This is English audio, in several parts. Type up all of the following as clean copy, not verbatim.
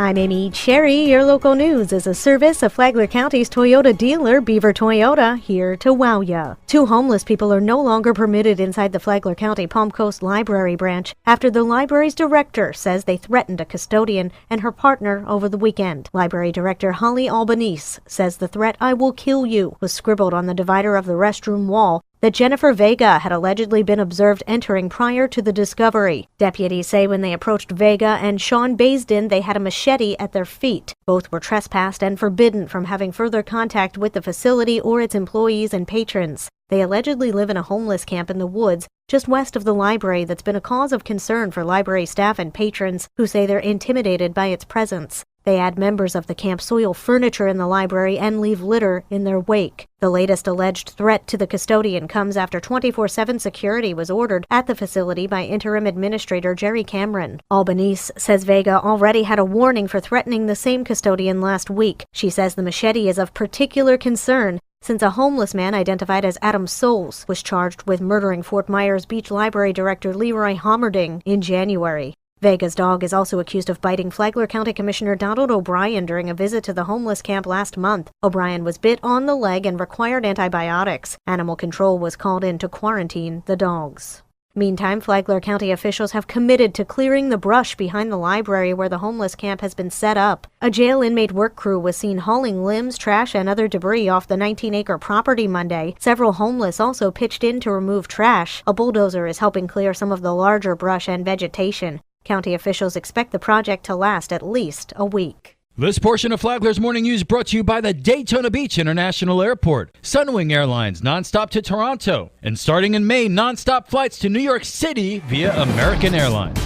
I'm Amy Cherry. Your local news is a service of Flagler County's Toyota dealer, Beaver Toyota, here to wow ya. 2 homeless people are no longer permitted inside the Flagler County Palm Coast Library branch after the library's director says they threatened a custodian and her partner over the weekend. Library Director Holly Albanese says the threat, "I will kill you," was scribbled on the divider of the restroom wall that Jennifer Vega had allegedly been observed entering prior to the discovery. Deputies say when they approached Vega and Sean Baisden, they had a machete at their feet. Both were trespassed and forbidden from having further contact with the facility or its employees and patrons. They allegedly live in a homeless camp in the woods just west of the library that's been a cause of concern for library staff and patrons who say they're intimidated by its presence. They add members of the camp soil furniture in the library and leave litter in their wake. The latest alleged threat to the custodian comes after 24/7 security was ordered at the facility by Interim Administrator Jerry Cameron. Albanese says Vega already had a warning for threatening the same custodian last week. She says the machete is of particular concern since a homeless man identified as Adam Souls was charged with murdering Fort Myers Beach Library Director Leroy Homerding in January. Vega's dog is also accused of biting Flagler County Commissioner Donald O'Brien during a visit to the homeless camp last month. O'Brien was bit on the leg and required antibiotics. Animal control was called in to quarantine the dogs. Meantime, Flagler County officials have committed to clearing the brush behind the library where the homeless camp has been set up. A jail inmate work crew was seen hauling limbs, trash, and other debris off the 19-acre property Monday. Several homeless also pitched in to remove trash. A bulldozer is helping clear some of the larger brush and vegetation. County officials expect the project to last at least a week. This portion of Flagler's Morning News brought to you by the Daytona Beach International Airport, Sunwing Airlines nonstop to Toronto, and starting in May, nonstop flights to New York City via American Airlines.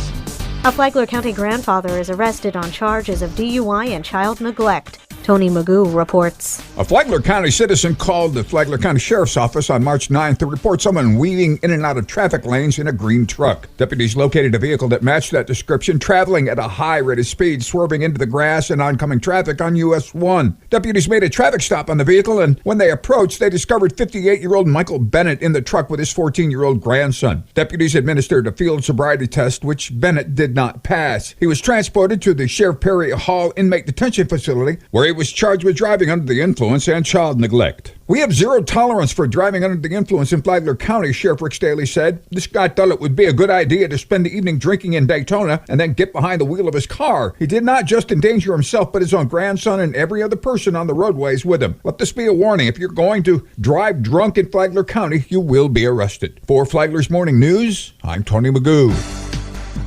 A Flagler County grandfather is arrested on charges of DUI and child neglect. Tony Magoo reports. A Flagler County citizen called the Flagler County Sheriff's Office on March 9th to report someone weaving in and out of traffic lanes in a green truck. Deputies located a vehicle that matched that description, traveling at a high rate of speed, swerving into the grass and oncoming traffic on US 1. Deputies made a traffic stop on the vehicle, and when they approached, they discovered 58-year-old Michael Bennett in the truck with his 14-year-old grandson. Deputies administered a field sobriety test, which Bennett did not pass. He was transported to the Sheriff Perry Hall Inmate Detention Facility, where he was charged with driving under the influence and child neglect. "We have zero tolerance for driving under the influence in Flagler County," Sheriff Rick Staley said. "This guy thought it would be a good idea to spend the evening drinking in Daytona and then get behind the wheel of his car. He did not just endanger himself, but his own grandson and every other person on the roadways with him. Let this be a warning. If you're going to drive drunk in Flagler County, you will be arrested." For Flagler's Morning News, I'm Tony Magoo.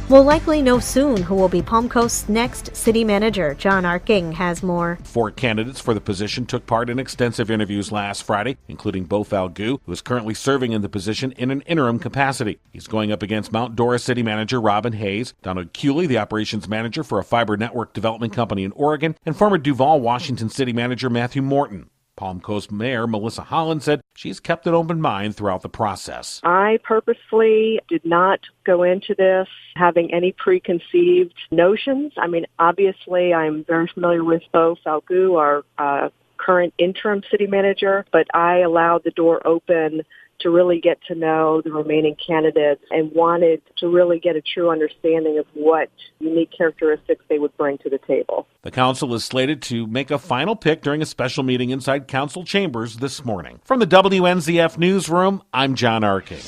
We'll likely know soon who will be Palm Coast's next city manager. John Arking has more. 4 candidates for the position took part in extensive interviews last Friday, including Beau Falgout, who is currently serving in the position in an interim capacity. He's going up against Mount Dora city manager Robin Hayes, Donald Cooley, the operations manager for a fiber network development company in Oregon, and former Duval, Washington city manager Matthew Morton. Palm Coast Mayor Melissa Holland said she's kept an open mind throughout the process. I purposefully did not go into this having any preconceived notions. I mean, obviously, I'm very familiar with Beau Falgout, our current interim city manager, but I allowed the door open to really get to know the remaining candidates and wanted to really get a true understanding of what unique characteristics they would bring to the table. The council is slated to make a final pick during a special meeting inside council chambers this morning. From the WNZF Newsroom, I'm John Arking.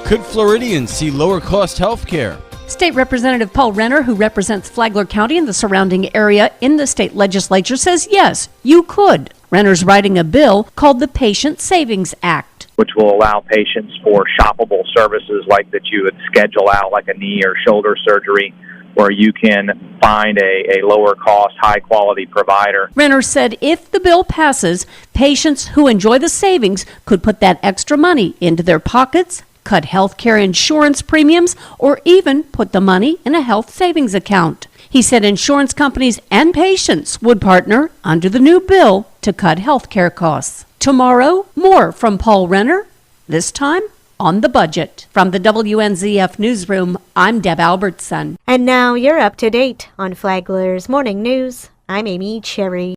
Could Floridians see lower cost health care? State Representative Paul Renner, who represents Flagler County and the surrounding area in the state legislature, says yes, you could. Renner's writing a bill called the Patient Savings Act, which will allow patients for shoppable services like that you would schedule out, like a knee or shoulder surgery, where you can find a lower cost, high quality provider. Renner said if the bill passes, patients who enjoy the savings could put that extra money into their pockets, cut health care insurance premiums, or even put the money in a health savings account. He said insurance companies and patients would partner under the new bill to cut health care costs. Tomorrow, more from Paul Renner, this time on the budget. From the WNZF Newsroom, I'm Deb Albertson. And now you're up to date on Flagler's Morning News. I'm Amy Cherry.